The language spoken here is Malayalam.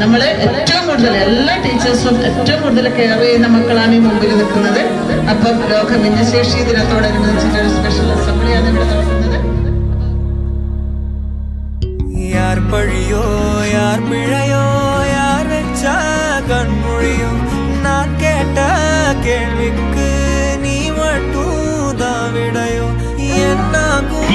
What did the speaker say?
നമ്മൾ ഏറ്റവും കൂടുതൽ എല്ലാ ടീച്ചേഴ്സും ഏറ്റവും കൂടുതൽ കെയർ ചെയ്യുന്ന മക്കളാണ് ഈ മുമ്പിൽ നിൽക്കുന്നത്. അപ്പം ലോക ഭിന്നശേഷി ദിനത്തോടനുബന്ധിച്ചിട്ട് ഒരു സ്പെഷ്യൽ അസംബ്ലിയാണ് ഇവിടെ നടക്കുന്നത്. യാർ പഴിയോ യാർ പിഴയോ യാർ വെച്ച കൺമൊഴിയോ ഞാൻ കേട്ട കേൾവിക്ക് നീ മട്ടൂതാ വിടയോ എന്നാകും